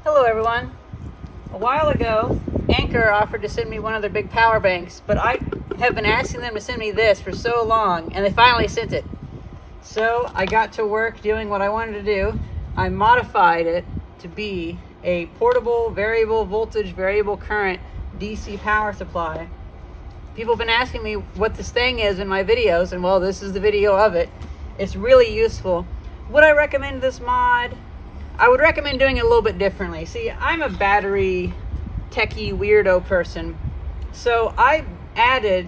Hello everyone. A while ago, Anker offered to send me one of their big power banks, but I have been asking them to send me this for so long, and they finally sent it. So I got to work doing what I wanted to do. I modified it to be a portable, variable voltage, variable current DC power supply. People have been asking me what this thing is in my videos, and well, this is the video of it. It's really useful. Would I recommend this mod? I would recommend doing it a little bit differently. See, I'm a battery techie weirdo person, so I added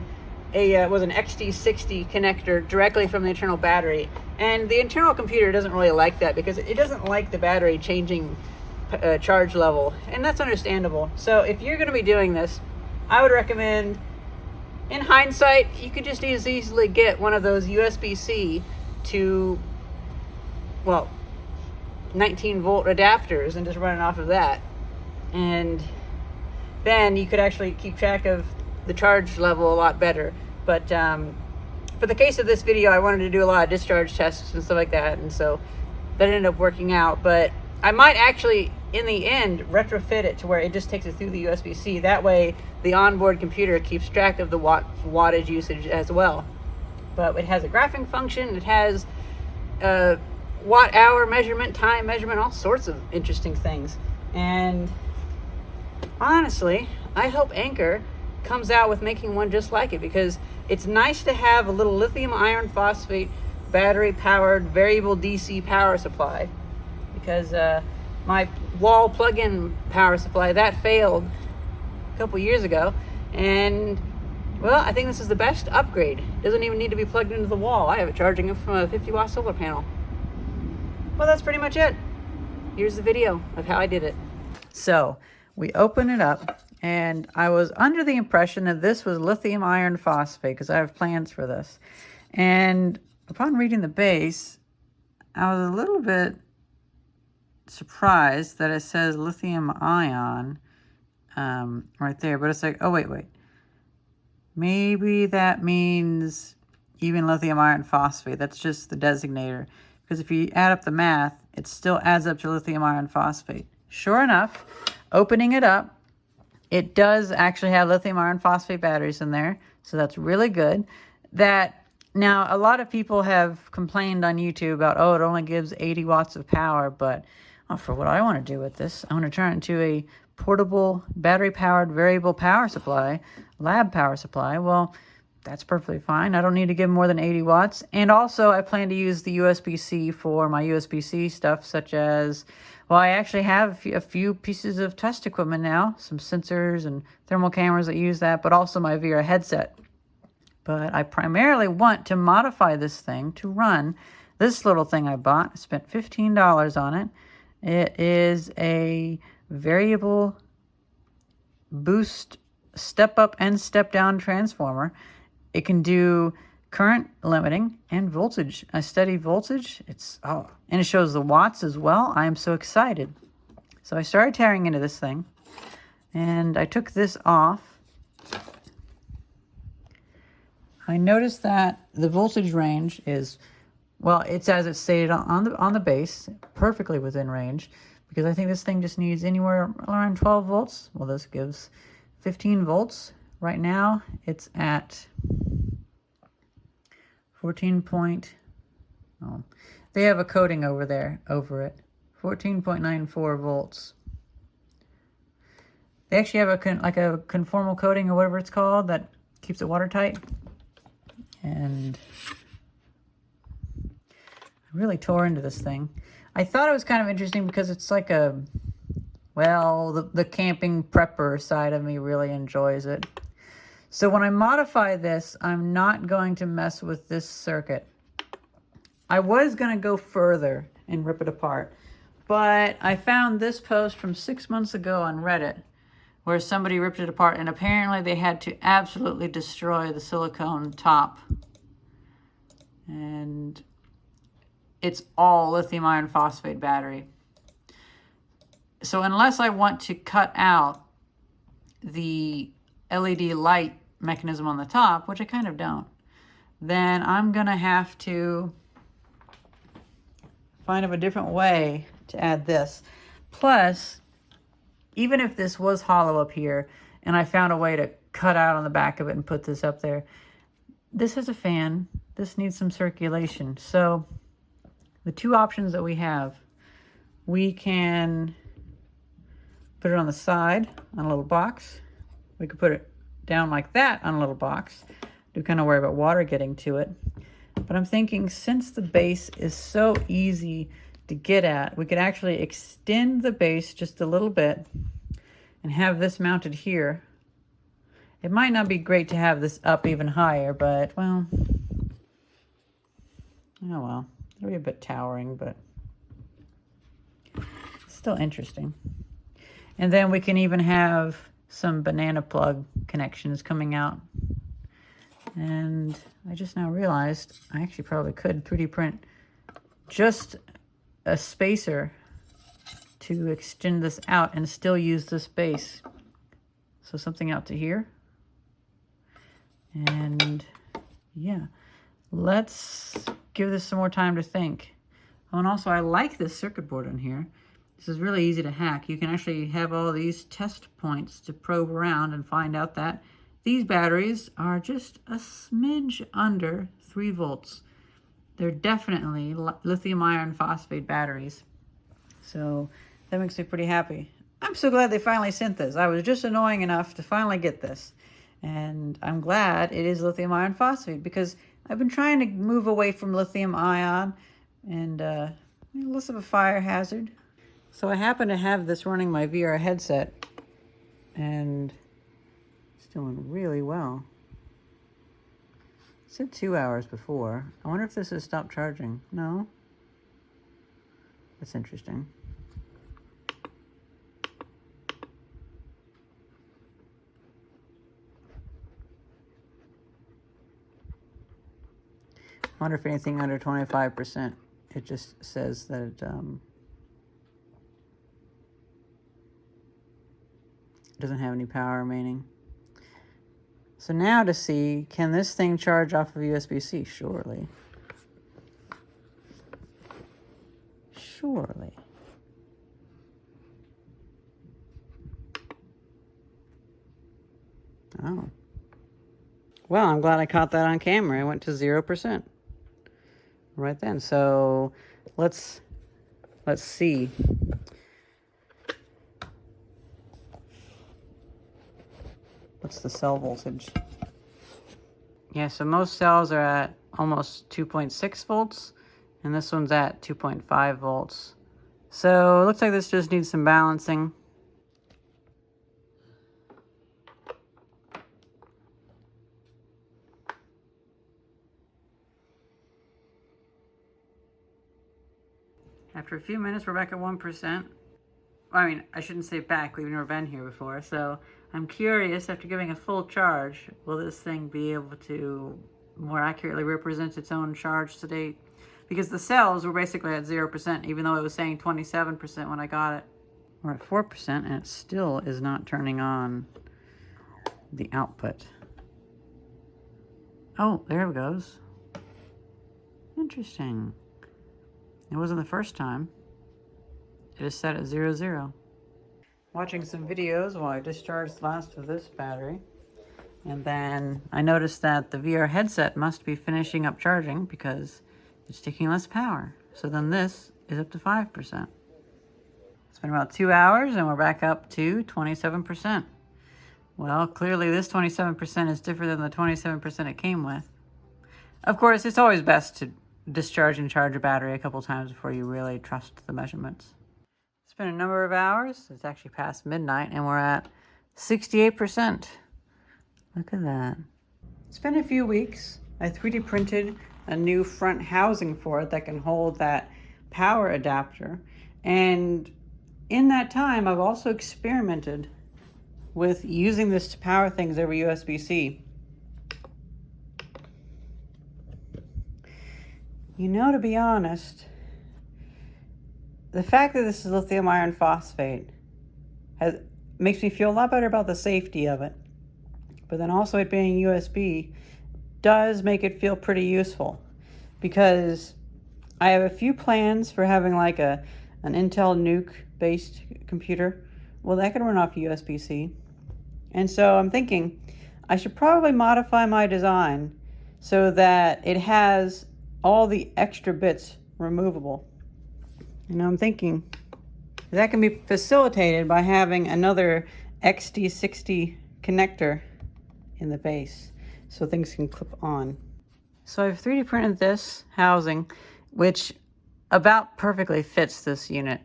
an XT60 connector directly from the internal battery, and the internal computer doesn't really like that because it doesn't like the battery changing charge level, and that's understandable. So if you're going to be doing this, I would recommend, in hindsight, you could just as easily get one of those USB-C to, well, 19 volt adapters and just run it off of that, and then you could actually keep track of the charge level a lot better. But for the case of this video, I wanted to do a lot of discharge tests and stuff like that, and so that ended up working out. But I might actually, in the end, retrofit it to where it just takes it through the USB-C. That way the onboard computer keeps track of the wattage usage as well. But it has a graphing function, it has watt hour measurement, time measurement, all sorts of interesting things. And honestly, I hope Anker comes out with making one just like it, because it's nice to have a little lithium iron phosphate battery powered variable DC power supply, because my wall plug-in power supply that failed a couple years ago, and well, I think this is the best upgrade. It doesn't even need to be plugged into the wall. I have it charging it from a 50-watt solar panel. Well, that's pretty much it. Here's the video of how I did it. So we open it up, and I was under the impression that this was lithium iron phosphate because I have plans for this. And upon reading the base, I was a little bit surprised that it says lithium ion right there. But it's like, oh, wait. Maybe that means even lithium iron phosphate. That's just the designator. Because if you add up the math, it still adds up to lithium iron phosphate. Sure enough, opening it up, it does actually have lithium iron phosphate batteries in there. So that's really good. Now, a lot of people have complained on YouTube about, oh, it only gives 80 watts of power. But for what I want to do with this, I want to turn it into a portable, battery-powered, variable power supply, lab power supply. Well, that's perfectly fine. I don't need to give more than 80 watts. And also, I plan to use the USB-C for my USB-C stuff, such as, well, I actually have a few pieces of test equipment now, some sensors and thermal cameras that use that, but also my VR headset. But I primarily want to modify this thing to run this little thing I bought. I spent $15 on it. It is a variable boost step up and step down transformer. It can do current limiting and voltage, a steady voltage. And it shows the watts as well. I am so excited. So I started tearing into this thing, and I took this off. I noticed that the voltage range is, well, it's as it's stated on the base, perfectly within range, because I think this thing just needs anywhere around 12 volts. Well, this gives 15 volts. Right now, it's at 14 point, they have a coding over it, 14.94 volts. They actually have a conformal coating or whatever it's called that keeps it watertight. And I really tore into this thing. I thought it was kind of interesting because it's like the camping prepper side of me really enjoys it. So when I modify this, I'm not going to mess with this circuit. I was going to go further and rip it apart, but I found this post from 6 months ago on Reddit where somebody ripped it apart, and apparently they had to absolutely destroy the silicone top. And it's all lithium iron phosphate battery. So unless I want to cut out the LED light mechanism on the top, which I kind of don't, then I'm going to have to find a different way to add this. Plus, even if this was hollow up here and I found a way to cut out on the back of it and put this up there, this has a fan. This needs some circulation. So the two options that we have, we can put it on the side on a little box. We could put it down like that on a little box. Do kind of worry about water getting to it. But I'm thinking, since the base is so easy to get at, we could actually extend the base just a little bit and have this mounted here. It might not be great to have this up even higher, but, well, oh well. It'll be a bit towering, but it's still interesting. And then we can even have some banana plug connections coming out. And I just now realized I actually probably could 3D print just a spacer to extend this out and still use this base. So something out to here. And yeah, let's give this some more time to think. Oh, and also I like this circuit board on here. This is really easy to hack. You can actually have all these test points to probe around and find out that these batteries are just a smidge under 3 volts. They're definitely lithium iron phosphate batteries. So that makes me pretty happy. I'm so glad they finally sent this. I was just annoying enough to finally get this. And I'm glad it is lithium iron phosphate, because I've been trying to move away from lithium ion and less of a fire hazard. So I happen to have this running my VR headset, and it's doing really well. It said 2 hours before. I wonder if this has stopped charging. No? That's interesting. I wonder if anything under 25%, it just says that it doesn't have any power remaining. So now to see, can this thing charge off of USB-C? Surely. Surely. Oh. Well, I'm glad I caught that on camera. I went to 0% right then. So let's see. What's the cell voltage? Yeah, so most cells are at almost 2.6 volts, and this one's at 2.5 volts. So it looks like this just needs some balancing. After a few minutes, we're back at 1%. I mean, I shouldn't say back, we've never been here before, so I'm curious, after giving a full charge, will this thing be able to more accurately represent its own charge state? Because the cells were basically at 0%, even though it was saying 27% when I got it. We're at 4%, and it still is not turning on the output. Oh, there it goes. Interesting. It wasn't the first time. It is set at 0, 0. Watching some videos while I discharged the last of this battery. And then I noticed that the VR headset must be finishing up charging because it's taking less power. So then this is up to 5%. It's been about 2 hours and we're back up to 27%. Well, clearly this 27% is different than the 27% it came with. Of course, it's always best to discharge and charge a battery a couple times before you really trust the measurements. It's been a number of hours. It's actually past midnight and we're at 68%. Look at that. It's been a few weeks. I 3D printed a new front housing for it that can hold that power adapter. And in that time, I've also experimented with using this to power things over USB-C. You know, to be honest, the fact that this is lithium iron phosphate makes me feel a lot better about the safety of it. But then also it being USB does make it feel pretty useful, because I have a few plans for having like an Intel Nuke based computer Well, that can run off USB-C. And so I'm thinking I should probably modify my design so that it has all the extra bits removable. And I'm thinking that can be facilitated by having another XD60 connector in the base so things can clip on. So I've 3D printed this housing, which about perfectly fits this unit.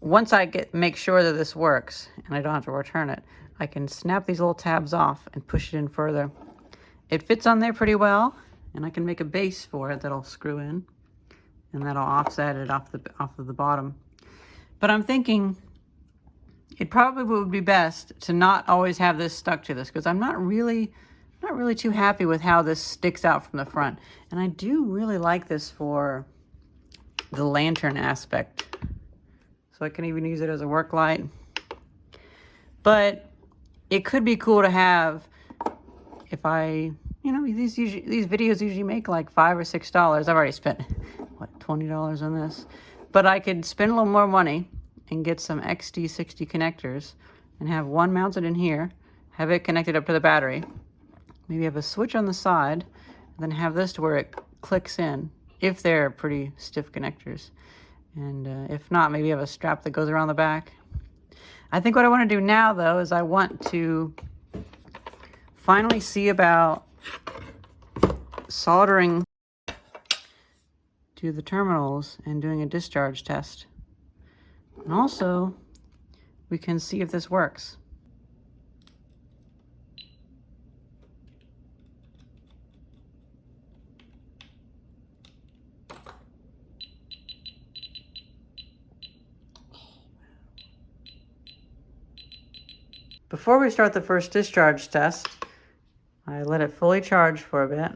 Once I make sure that this works and I don't have to return it, I can snap these little tabs off and push it in further. It fits on there pretty well, and I can make a base for it that'll screw in, and that'll offset it off of the bottom. But I'm thinking it probably would be best to not always have this stuck to this, because I'm not really too happy with how this sticks out from the front. And I do really like this for the lantern aspect. So I can even use it as a work light. But it could be cool to have if I, you know, these videos usually make like $5 or $6. I've already spent, what, $20 on this? But I could spend a little more money and get some XD60 connectors and have one mounted in here, have it connected up to the battery, maybe have a switch on the side, and then have this to where it clicks in, if they're pretty stiff connectors. And if not, maybe have a strap that goes around the back. I think what I want to do now, though, is I want to finally see about soldering to the terminals and doing a discharge test. And also, we can see if this works. Before we start the first discharge test, I let it fully charge for a bit.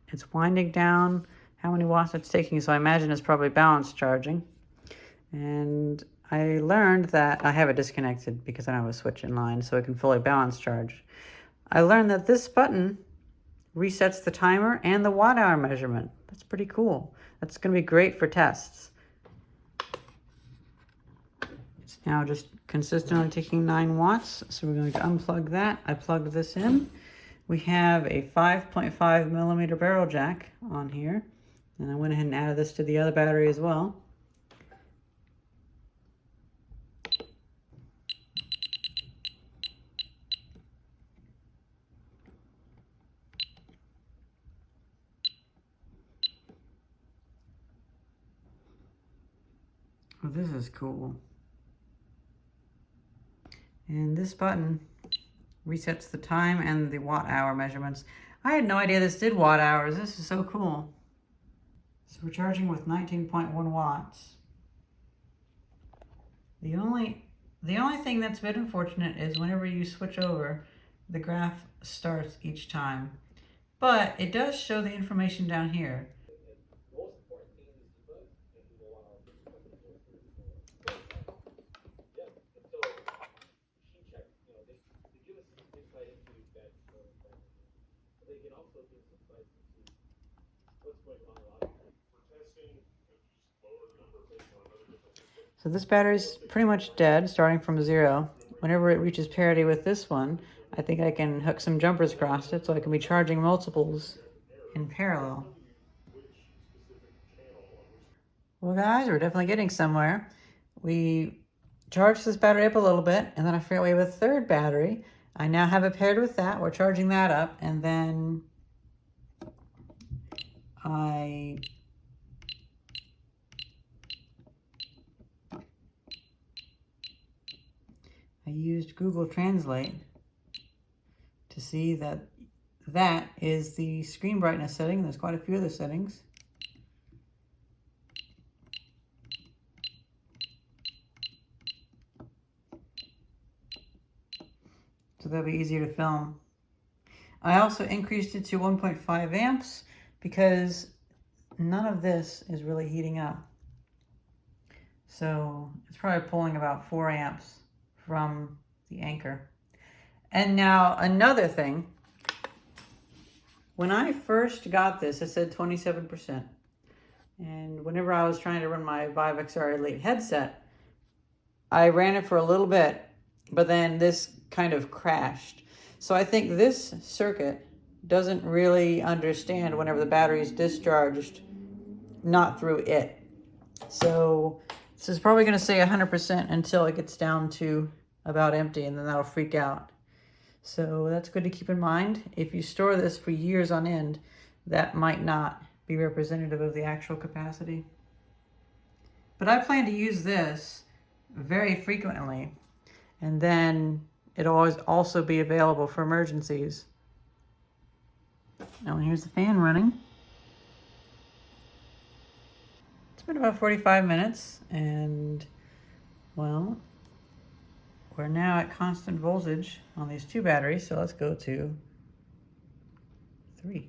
It's winding down how many watts it's taking, so I imagine it's probably balance charging. And I learned that I have it disconnected because I don't have a switch in line, so it can fully balance charge. I learned that this button resets the timer and the watt hour measurement. That's pretty cool. That's going to be great for tests. It's now just consistently taking 9 watts, so we're going to unplug that. I plugged this in. We have a 5.5 millimeter barrel jack on here, and I went ahead and added this to the other battery as well. Oh, this is cool. And this button resets the time and the watt hour measurements. I had no idea this did watt hours. This is so cool. So we're charging with 19.1 watts. The only thing that's a bit unfortunate is whenever you switch over, the graph starts each time. But it does show the information down here. So this battery's pretty much dead, starting from 0. Whenever it reaches parity with this one, I think I can hook some jumpers across it so I can be charging multiples in parallel. Well guys, we're definitely getting somewhere. We charged this battery up a little bit, and then I figured we have a third battery. I now have it paired with that. We're charging that up, and then I used Google Translate to see that that is the screen brightness setting. There's quite a few other settings. So that'll be easier to film. I also increased it to 1.5 amps because none of this is really heating up. So it's probably pulling about 4 amps from the Anker. And now another thing, when I first got this, it said 27%. And whenever I was trying to run my Vive XR Elite headset, I ran it for a little bit but then this kind of crashed. So I think this circuit doesn't really understand whenever the battery is discharged, not through it. So this is probably going to say 100% until it gets down to about empty, and then that'll freak out. So that's good to keep in mind. If you store this for years on end, that might not be representative of the actual capacity. But I plan to use this very frequently, and then it'll always also be available for emergencies. Now here's the fan running. It's been about 45 minutes, and well, we're now at constant voltage on these two batteries, so let's go to 3.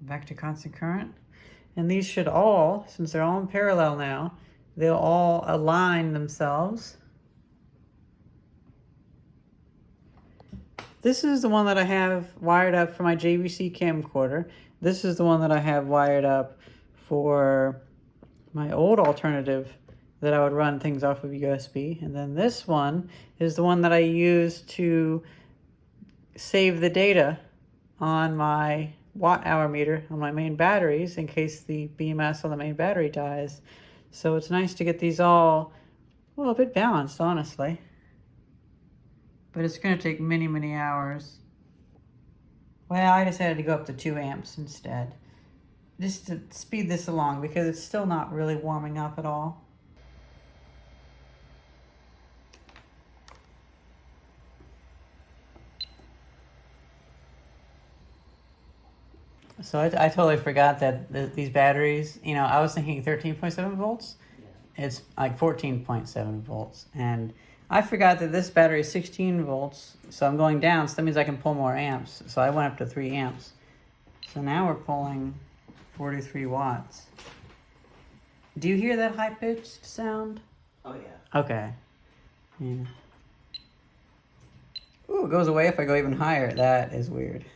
Back to constant current. And these should all, since they're all in parallel now, they'll all align themselves. This is the one that I have wired up for my JVC camcorder. This is the one that I have wired up for my old alternative that I would run things off of USB. And then this one is the one that I use to save the data on my watt-hour meter on my main batteries in case the BMS on the main battery dies. So it's nice to get these all, well, a bit balanced, honestly. But it's going to take many, many hours. Well, I decided to go up to 2 amps instead, just to speed this along because it's still not really warming up at all. So I totally forgot that these batteries, you know, I was thinking 13.7 volts. It's like 14.7 volts. And I forgot that this battery is 16 volts. So I'm going down, so that means I can pull more amps. So I went up to 3 amps. So now we're pulling 43 watts. Do you hear that high-pitched sound? Oh, yeah. Okay. Yeah. Ooh, it goes away if I go even higher. That is weird.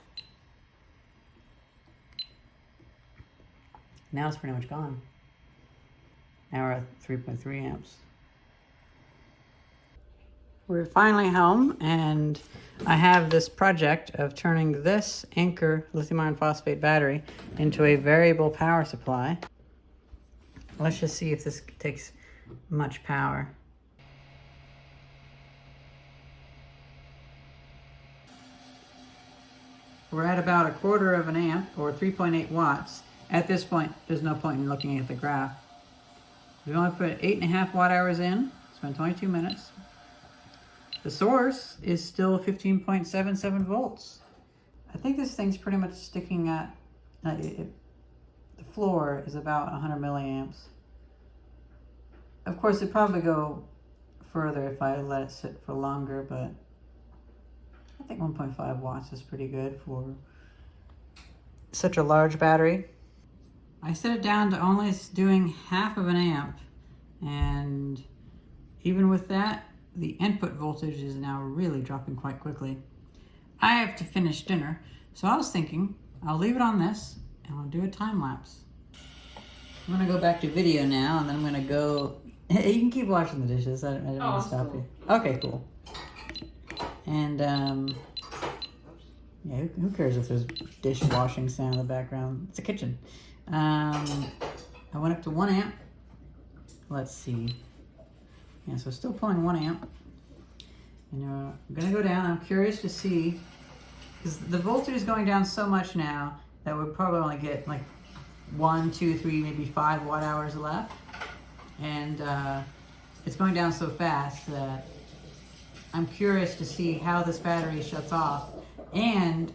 Now it's pretty much gone. Now we're at 3.3 amps. We're finally home, and I have this project of turning this Anker lithium iron phosphate battery into a variable power supply. Let's just see if this takes much power. We're at about 1/4 of an amp, or 3.8 watts. At this point, there's no point in looking at the graph. We only put 8.5 watt-hours in. It's been 22 minutes. The source is still 15.77 volts. I think this thing's pretty much sticking at, the floor is about 100 milliamps. Of course, it'd probably go further if I let it sit for longer, but I think 1.5 watts is pretty good for such a large battery. I set it down to only doing 1/2 of an amp, and even with that, the input voltage is now really dropping quite quickly. I have to finish dinner, so I was thinking I'll leave it on this and I'll do a time lapse. I'm gonna go back to video now, and then I'm gonna go. You can keep washing the dishes. I didn't want to stop you. Okay, cool. And yeah, who cares if there's dishwashing sound in the background? It's a kitchen. I went up to 1 amp. Let's see. Yeah, so still pulling 1 amp. And I'm gonna go down. I'm curious to see, because the voltage is going down so much now that we'll probably only get like 1, 2, 3, maybe 5 watt-hours left. And it's going down so fast that I'm curious to see how this battery shuts off and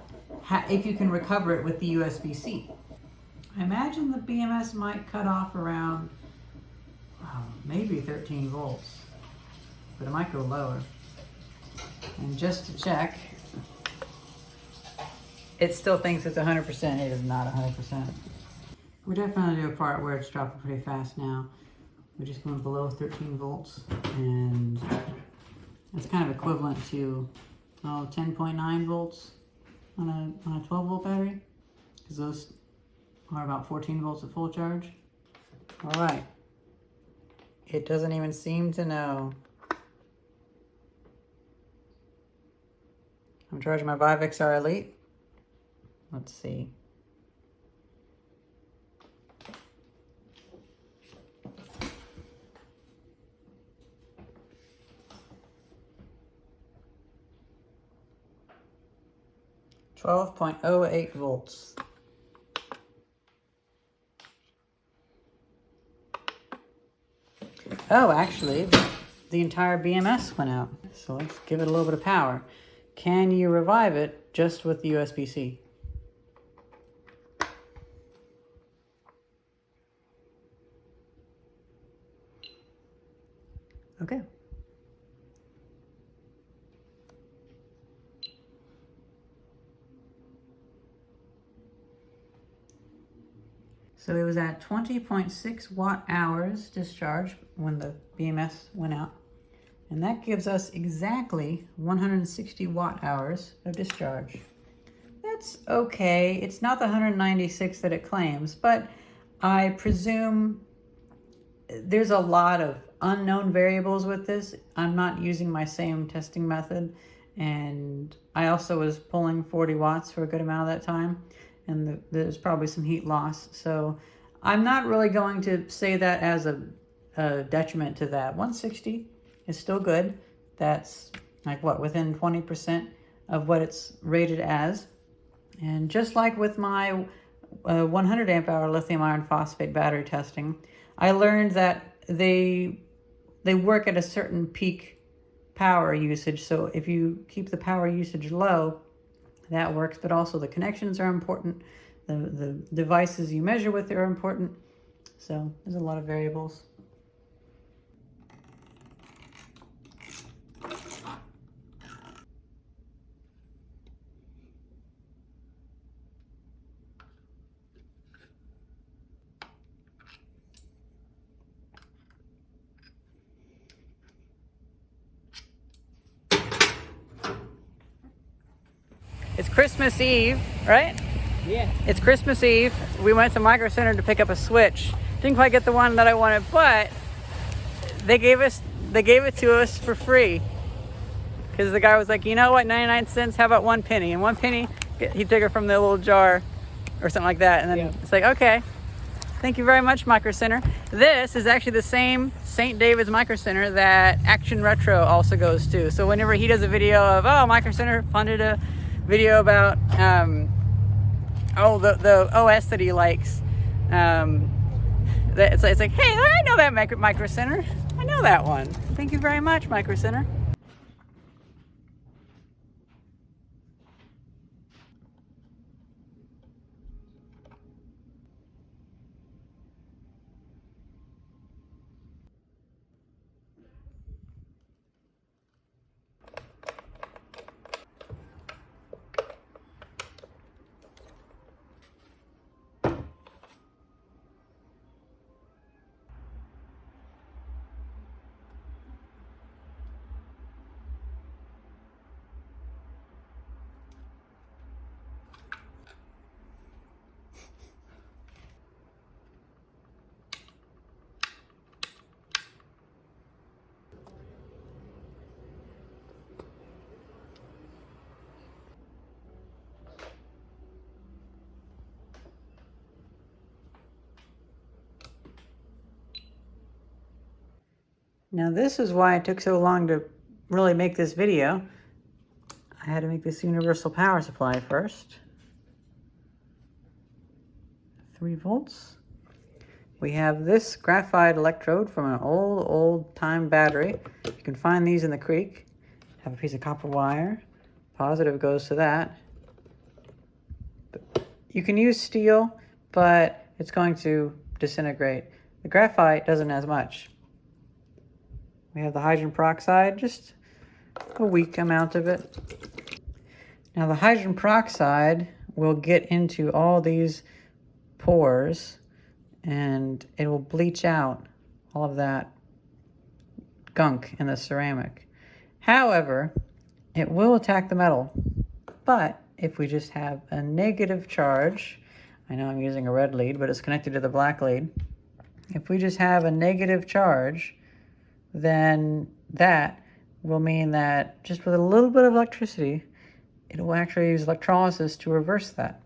if you can recover it with the USB-C. I imagine the BMS might cut off around maybe 13 volts, but it might go lower. And just to check, it still thinks it's 100%. It is not 100%. We're definitely do a part where it's dropping pretty fast now. We're just going below 13 volts, and it's kind of equivalent to 10.9 volts on a 12 volt battery, because those are about 14 volts at full charge. All right, It doesn't even seem to know. I'm charging my Vive XR Elite. Let's see. .08 volts. Oh, actually, the entire BMS went out. So let's give it a little bit of power. Can you revive it just with the USB-C? Okay. So it was at 20.6 watt hours discharge when the BMS went out. And that gives us exactly 160 watt hours of discharge. That's okay. It's not the 196 that it claims, but I presume there's a lot of unknown variables with this. I'm not using my same testing method. And I also was pulling 40 watts for a good amount of that time. And there's probably some heat loss. So I'm not really going to say that as a detriment to that. 160 is still good. That's like what, within 20% of what it's rated as. And just like with my 100 amp hour lithium iron phosphate battery testing, I learned that they work at a certain peak power usage. So if you keep the power usage low, that works, but also the connections are important. The devices you measure with are important. So there's a lot of variables. It's Christmas Eve, right? Yeah. It's Christmas Eve. We went to Micro Center to pick up a Switch. Didn't quite get the one that I wanted, but they gave it to us for free. Because the guy was like, you know what, 99 cents, how about 1 penny? And 1 penny, he took it from the little jar or something like that. And then It's like, okay, thank you very much, Micro Center. This is actually the same St. David's Micro Center that Action Retro also goes to. So whenever he does a video of, oh, Micro Center funded a video about the OS that he likes, it's like, hey, I know that Micro Center. I know that one. Thank you very much, Micro Center. Now this is why it took so long to really make this video. I had to make this universal power supply first. 3 volts. We have this graphite electrode from an old time battery. You can find these in the creek. Have a piece of copper wire. Positive goes to that. You can use steel, but it's going to disintegrate. The graphite doesn't as much. We have the hydrogen peroxide, just a weak amount of it. Now the hydrogen peroxide will get into all these pores and it will bleach out all of that gunk in the ceramic. However, it will attack the metal. But if we just have a negative charge, I know I'm using a red lead, but it's connected to the black lead. If we just have a negative charge, then that will mean that just with a little bit of electricity, it will actually use electrolysis to reverse that.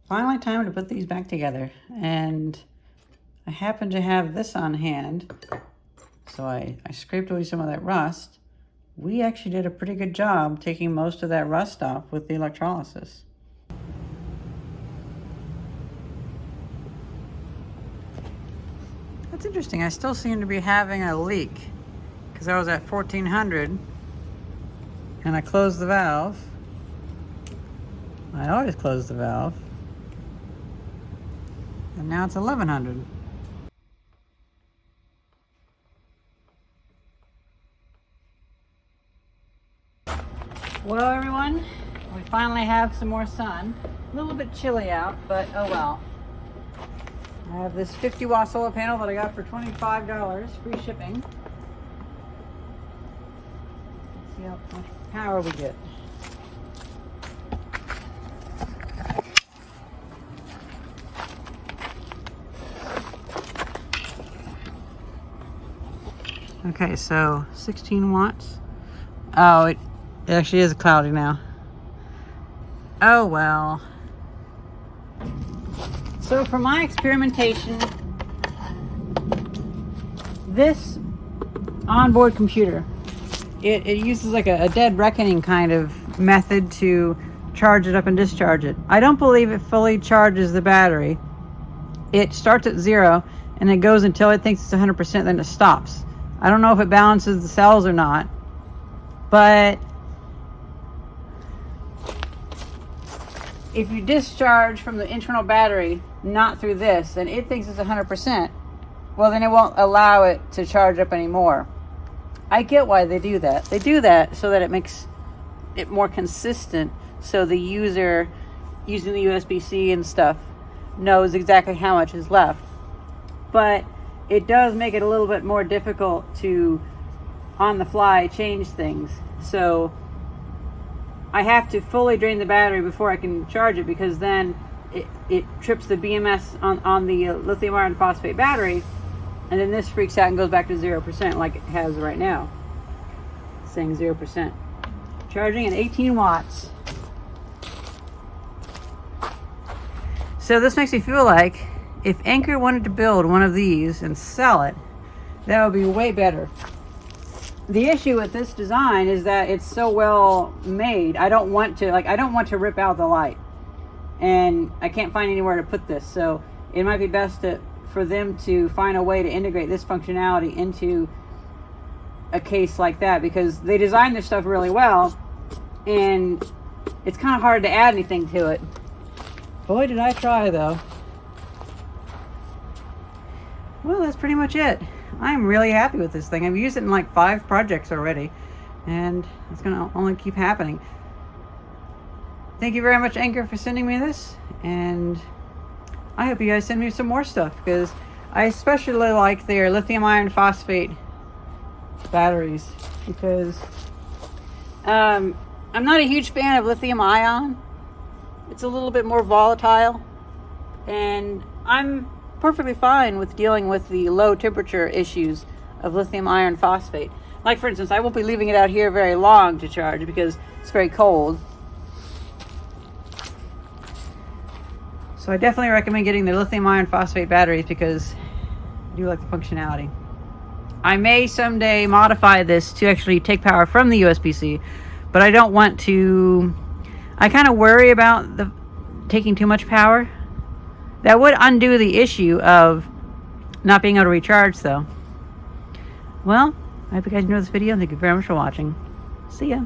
Finally, time to put these back together, and I happen to have this on hand, so I scraped away some of that rust. We actually did a pretty good job taking most of that rust off with the electrolysis. That's interesting. I still seem to be having a leak because I was at 1400 and I closed the valve. I always close the valve. And now it's 1100. Well, everyone, we finally have some more sun. A little bit chilly out, but oh well. I have this 50-watt solar panel that I got for $25, free shipping. Let's see how much power we get. Okay, so 16 watts. Oh, it actually is cloudy now. Oh well. So for my experimentation, this onboard computer, it uses like a dead reckoning kind of method to charge it up and discharge it. I don't believe it fully charges the battery. It starts at 0 and it goes until it thinks it's 100%, then it stops. I don't know if it balances the cells or not, but if you discharge from the internal battery, not through this, then it thinks it's 100%. Well, then it won't allow it to charge up anymore. I get why they do that. They do that so that it makes it more consistent, so the user using the USB-C and stuff knows exactly how much is left. But it does make it a little bit more difficult to, on the fly, change things. So I have to fully drain the battery before I can charge it, because then it trips the BMS on the lithium iron phosphate battery, and then this freaks out and goes back to 0% like it has right now. It's saying 0%. Charging at 18 watts. So this makes me feel like if Anker wanted to build one of these and sell it, that would be way better. The issue with this design is that it's so well made. I don't want to rip out the light, and I can't find anywhere to put this. So it might be best for them to find a way to integrate this functionality into a case like that, because they designed this stuff really well, and it's kind of hard to add anything to it. Boy, did I try though. Well, that's pretty much it. I'm really happy with this thing. I've used it in like 5 projects already, and it's gonna only keep happening. Thank you very much, Anker, for sending me this, and I hope you guys send me some more stuff, because I especially like their lithium iron phosphate batteries, because I'm not a huge fan of lithium ion. It's a little bit more volatile, and I'm perfectly fine with dealing with the low temperature issues of lithium iron phosphate. Like, for instance, I won't be leaving it out here very long to charge because it's very cold. So I definitely recommend getting the lithium iron phosphate batteries, because I do like the functionality. I may someday modify this to actually take power from the USB-C, but I don't want to. I kind of worry about the taking too much power. That would undo the issue of not being able to recharge, though. Well, I hope you guys enjoyed this video, and thank you very much for watching. See ya.